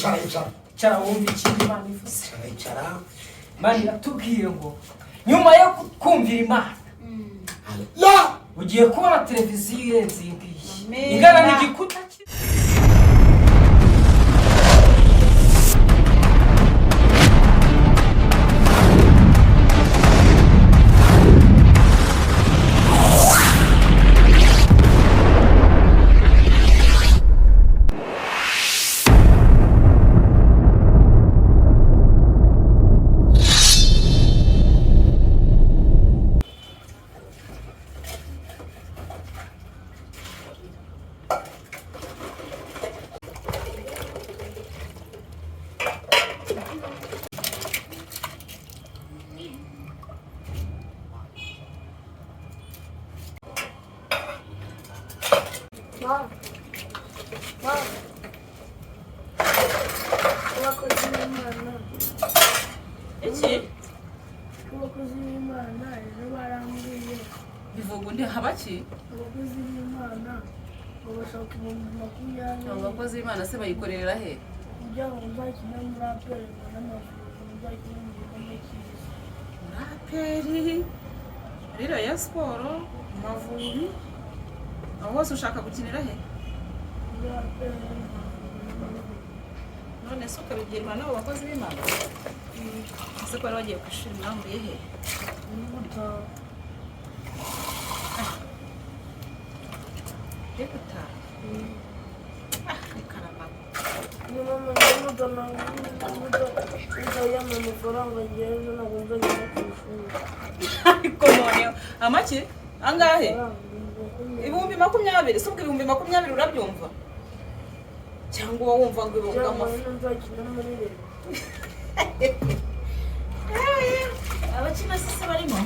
Cara wumva ikindi Imana ivuze. Imana iratubwiye ngo nyuma yo kumvira Imana ugiye kubona televiziyo irenze iyi ngiyi ingana n'igikuta. Abakozi b'Imana ejo barambwiye bivuga undi habaki abakozi b'Imana babashaka 20,000. abakozi b'Imana se bayikorera he kugira ngo nzakine muri aperi n'amavuriro nzakine mu gikombe cy'isi. muri aperi rero ya siporo Amavubi aho hose ushaka gukinira he Muri aperi none se ukabigirwa n'abo bakozi b'Imana ese ko bari bagiye ku ishuri mwambuye he Deputa karamba nyuma nzajyana amafaranga ngewe ntabwo nzajya ku ishuri. ariko noneho amaki angahe 20,000 se ubwo 20,000 urabyumva cyangwa wumva ngo ibunga amafaranga nzakina muri leta. abakina se barimo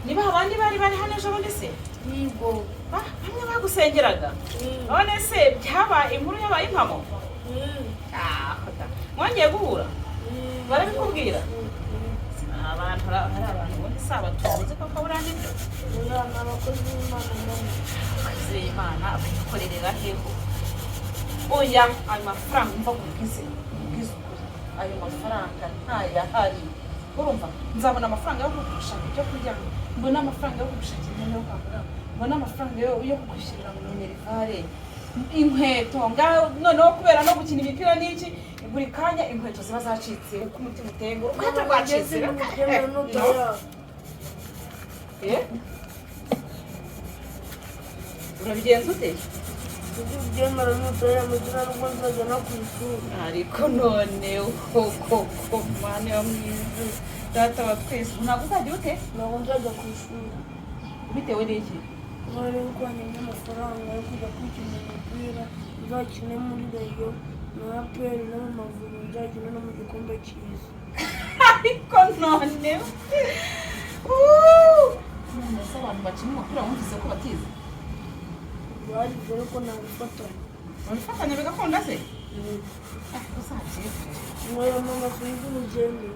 niba abandi bari hano ejo bundi se yego bamwe bagusengeraga none se byaba inkuru yabaye impamo mwongeye guhura barabikubwira abantu hari abantu ubundi si abatunzi koko buriya nibyo abakozi b'Imana bayikorerera heho oya ayo mafaranga umva kubwize ukuri ayo mafaranga ntayahari urumva nzabona amafaranga yo kugurisha ibyo kurya mbona amafaranga yo kugushakira imyenda yo kwambara mbona amafaranga yo kugushyirira mu minerivare inkweto noneho kubera no gukina imipira n'iki buri kanya inkweto ziba zacitse uko umutima uteye ngo urukweto rwacitse urabigenza ute ubyemera n'utaya muzina n'ubwo nzajya no ku ishuri. ariko none koko mwana yo mwiza data wa twese ntabwo uzajya ute ntabwo nzajya ku ishuri bitewe n'iki none ko nkeneye amafaranga yo kujya kwikina umupira nzakine muri reyo na aperi no mu Mavubi nzakine no mu gikombe cy'isi. ariko none se abantu bakina umupira wumvise ko batize barize ariko nabifatanya babifatanya bigakunda se uzabyifashe nkoya mama sinzi urugendo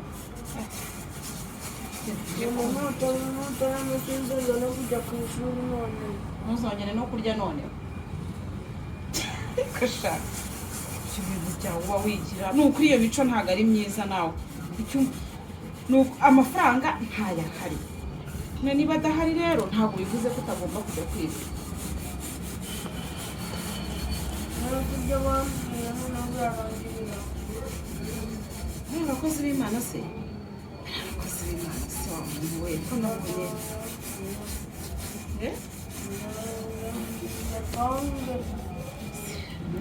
nutaya amasinzira no kujya ku ishuri none ntuzongere no kurya none ariko shaka icyo bintu byawe uba wigira ni ukuri iyo mico ntabwo ari myiza nawe amafaranga ntayahari niba adahari rero ntabwo bivuze ko utagomba kujya kwiga kurya bambwiye ntabwo yarangirira abakozi b'Imana se abakozi b'Imana se wa muntu we ko nabonye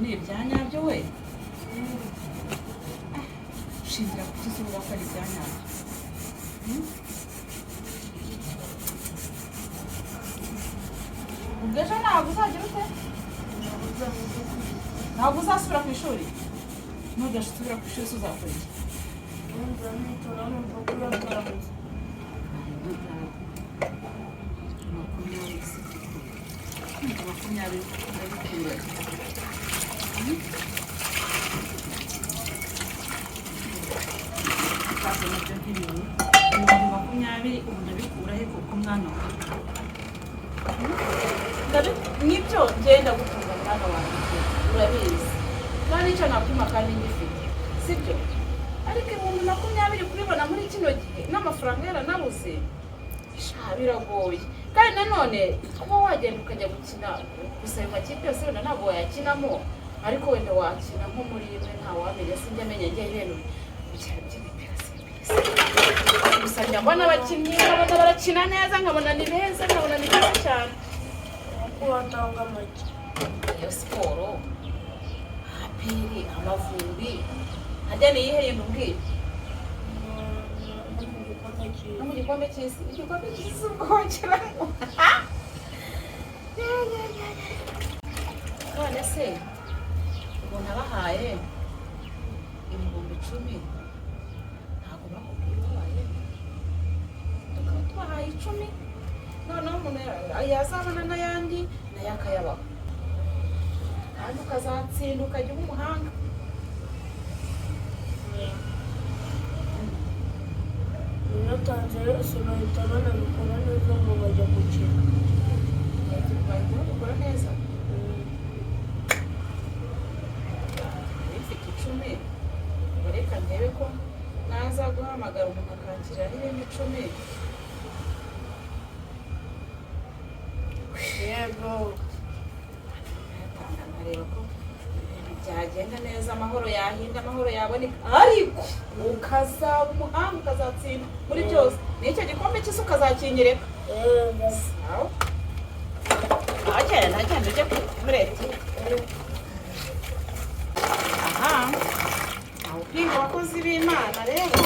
ni ibya nyabyo we ushingira ku kizuba ko ari ibya nyabyo ubwo ejo ntabwo uzagira ute ntabwo uzasubira ku ishuri ntugasubira ku ishuri se uzakora iki makumyabiri ubu ndabikura he kuko mwana wawe nibyo ngenda gutunga mwana wawe urabizi nta n'icyo napima kandi ngifite sibyo ariko ibihumbi 20 kubibona muri kino gihe n'amafaranga yaranabuze biragoye kandi nanone kuba wagenda ukajya gukina gusa ayo makipe yose wenda ntabwo wayakinamo ariko wenda wakina nko muri imwe ntawamenya sinjya amenya njye ibintu by'imipira simbizi gusa njya mbona abakinnyi nkabona barakina neza nkabona ni beza nkabona ni beza cyane uko watanga make iyo siporo apiri Amavubi hajya ni iyihe yindi umbwira no mu gikombe cy'isi igikombe cy'isi ubwongeramo none se ubona bahaye ibihumbi 10 ntabwo bakubwiye bahaye tukaba tubahaye 10 noneho umuntu yazabona n'ayandi nayo akayabaho kandi ukazatsinda ukajya uba umuhanga natanze yose bahita banabikora neza ngo bajya gukina bahita babikora neza bifite 10 reka ndebe ko naza guhamagara umuntu akakira n'ibindi 10 yego nkareba ko byagenda neza amahoro yahinda amahoro yaboneka ariko ukazaba umuhanga ukazatsinda muri byose n'icyo gikombe cy'isi ukazakinyereka sawa ntagenda ujya kuri leta aha awupinga abakozi b'Imana rero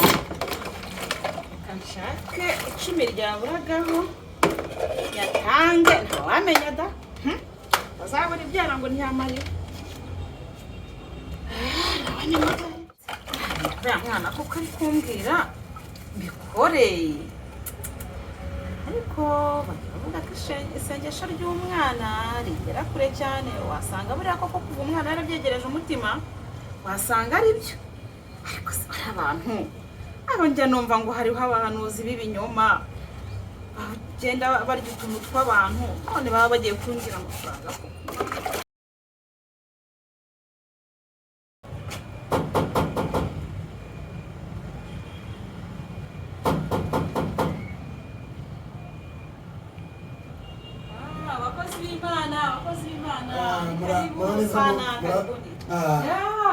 reka nshake 10 ryaburagaho yatange ntawamenya da bazabona ibyara ngo ntiyamarira mwana kuko ari kumbwira mbikore ariko bavuga ko isengesho ry'umwana rigera kure cyane wasanga buriya koko kuva umwana yarabyegereje umutima wasanga ari byo ariko ari abantu abo njya numva ngo hariho abahanuzi b'ibinyoma bagenda barya utuntu tw'abantu none baba bagiye kungira amafaranga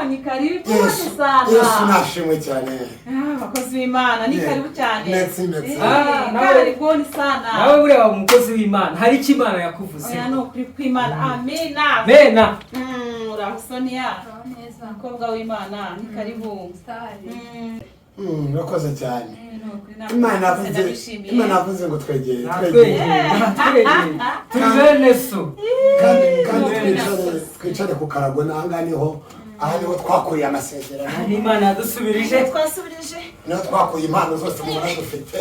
ni karibu sana. Yesu nashimwe cyane. Abakozi b'Imana ni karibu cyane. Merci. Karibuni sana. Nawe bure wa umukozi w'Imana hari iki Imana yakuvuze? Oya no kuri kw'Imana. Amina. Bena. Urasonia. Mukobwa w'Imana ni karibu. Urakoze cyane. Imana avuze ngo twegere. Tubene so. Kandi twicare ku karago nanga niho aha niho twakuriye amasezerano. Imana yadusubirije. Twasubirije. Niho twakuye impano zose mu bana dufite.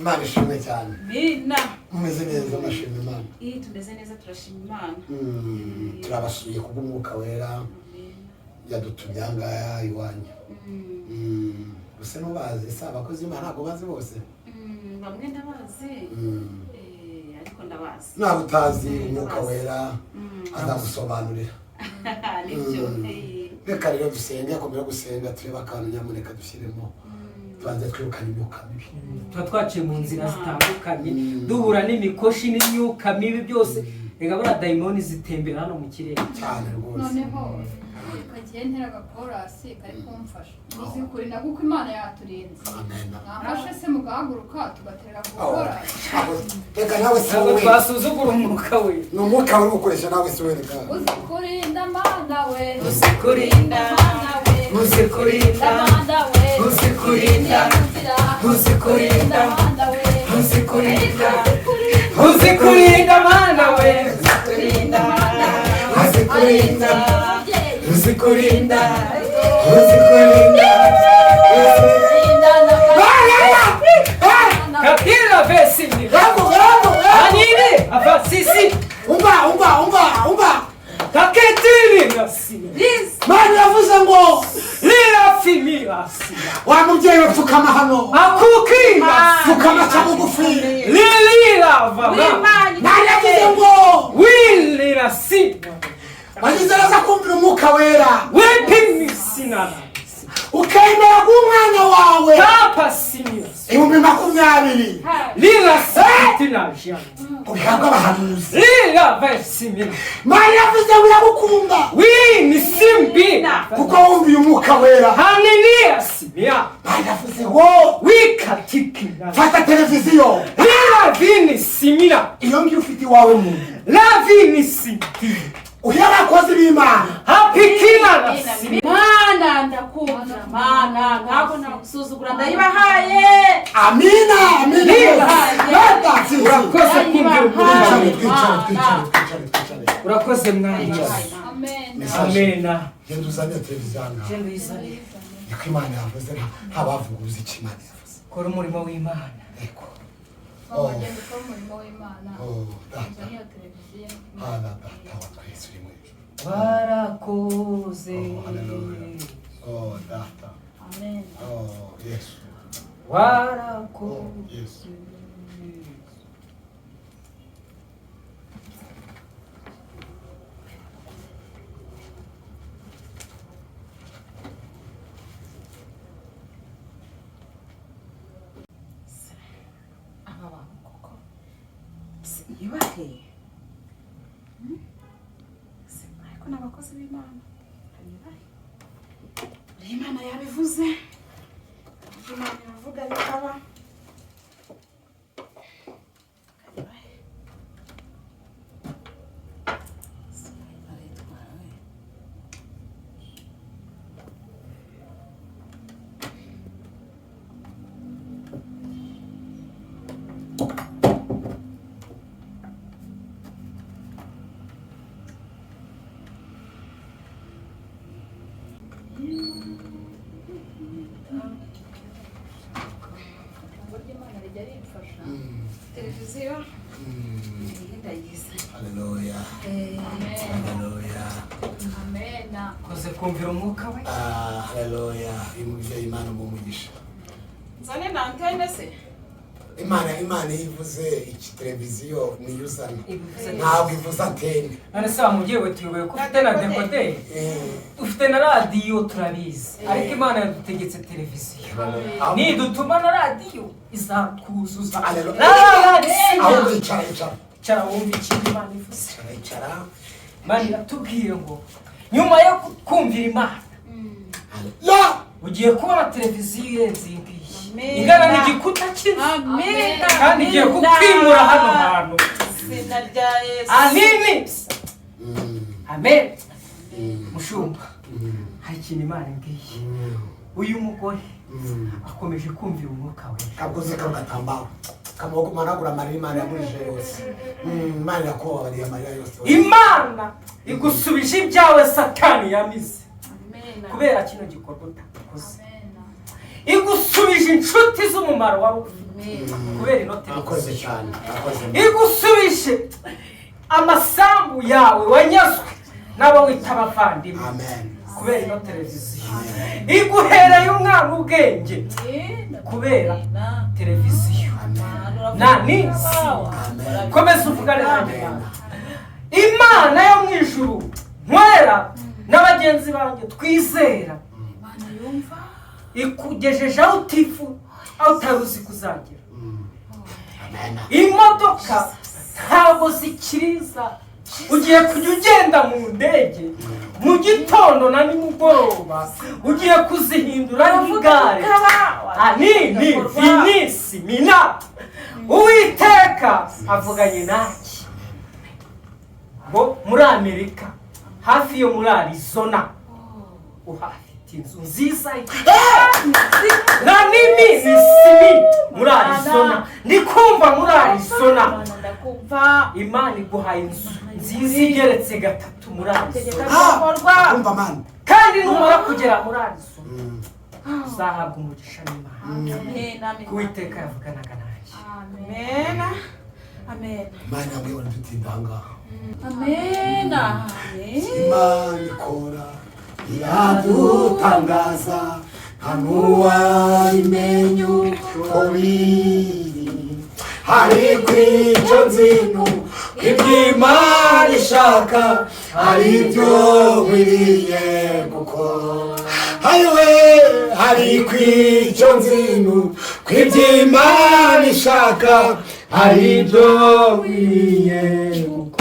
Imana ishimwe cyane. Bina. Mumeze neza amashimwe Imana. Tumeze neza turashima Imana. Turabasuye kubw'Umwuka Wera. Yadutumye angaya iwanyu. Gusa nubazi se abakozi b'Imana ntabwo bazi bose. Bamwe ndabazi. Ariko ndabazi. Ntabwo utazi Umwuka Wera azagusobanurira. Nibyo. Reka rero dusenge akomera gusenga tureba akantu nyamuneka dushyiremo. Tubanze twirukana imyuka mibi. Tuba twaciye mu nzira zitandukanye duhura n'imikoshi n'imyuka mibi byose. Rega bura daimoni zitembera hano mu kirere. Cyane rwose. Noneho kagiye ntera gakorasi kari kumfasha. Uzikuri na kuko Imana yaturinze. Amen. Mwafashe se mugahaguruka tugatera gukora. Reka nawe se wowe twasuzugura umwuka we. N'umwuka uri gukoresha nawe se we reka. Uzikurinda Mana we. Uzikurinda Mana we. Uzikurinda Mana we. Uzikurinda Uzikurinda Mana we. Uzikurinda Uzikurinda Mana we. Uzikurinda. Uzikurinda Kapila vesini Anini afasisi Umba Kaketili nasini Mani yavuze ngo Lila fimi asina wa mubyeyi upfukama hano Akuki pfukama cha bugufi Lila vama Mani yavuze ngo Wili nasini wagize neza kumvira umwuka wera wepimisina ukemera k'umwana wawe papa sinias 2020 lila sitina jana ubihabwa abahanuzi lila vesimina Imana yavuze ngo iragukunda ni simbi kuko wumviye umwuka wera haleluya simia Imana yavuze ngo wikatikina fata televiziyo lila vini simina iyo ngiyo ufite iwawe mu la vini simbi uhiye abakozi b'Imana hapikina na simina Mana ndakumva Mana ntabwo nagusuzugura ndayibahaye amina urakoze kumvira twicare urakoze mwana Amen. amena genda uzane televiziyo hano jendo izane niko Imana yavuze ntabavuguza icyo Imana yavuze kora umurimo w'Imana eko Wagenda ukora umurimo w'Imana. data Uzane iyo televiziyo. data wa twese uri mu ijuru warakoze data Amen. Yesu warakoze Yesu aba bantu koko yubahe ariko n'abakozi b'Imana Imana yabivuze Imana iravuga bikaba Imana rijya rimfasha. Televiziyo. ndayizi haleluya haleluya Amen. koze kumvira umwuka we haleluya imubyeyi Imana umugisha nzane na antene se Imana yivuze iki televiziyo niyo uzana Ivuze ntabwo ivuze antene none se wamubyeyi we tuyoboye ko ufite na dekoderi ufite na radiyo turabizi ariko Imana yadutegetse televiziyo nidutuma na radiyo izatwuzuza aho wicara cara wumva ikintu Imana ivuze icara Imana iratubwiye ngo nyuma yo kumvira Imana ugiye kubona televiziyo irenze iyi ngiyi Amen. ingana n'igikuta cy'inzu Amen. kandi igiye kukwimura hano hantu izina rya Yesu anini amen mushumba hari ikintu Imana imbwiye uyu mugore akomeje kumvira umwuka we kaguze kagatambaro kamoko managura amarira Imana yagurije yose Imana yakubabariye amarira yose Imana igusubije ibyawe Satani yamize Amen. kubera kino gikorwa utakoze Amen. igusubije inshuti z'umumaro wari ufite kubera ino akoze televiziyo cyane akoze igusubije amasambu yawe wanyazwe n'abo wita abavandimwe amen kubera ino televiziyo iguhereye umwana ubwenge kubera televiziyo na nisi komeza uvugane nanjye Imana yo mu ijuru nkwera n'abagenzi banjye twizera ikugejeje aho utifu aho utaruzi kuzagera imodoka ntabwo zikiriza ugiye kujya ugenda mu ndege mu gitondo na nimugoroba ugiye kuzihindura nk'igare anini vinisi mina Uwiteka avuganye nanjye ngo muri Amerika hafi yo muri Arizona uhafite inzu nziza na nini nisimi muri Arizona ndikumva muri Arizona Imana iguhaye inzu nziza igeretse gatatu muri Arizona kumva man kandi numara kugera muri Arizona uzahabwa umugisha n'Imana Uwiteka yavuganaga nanjye Amen. Amen. Imana yambwiye ngo ntitindanga Amen. Imana ikora iradutangaza nta n'uwayimenya uko biri ariko icyo nzi iby'Imana ishaka ari byo nkwiriye gukora. Ayiwe ariko icyo nzinu kw'iby'Imana ishaka ari byo nkwiriye gukora.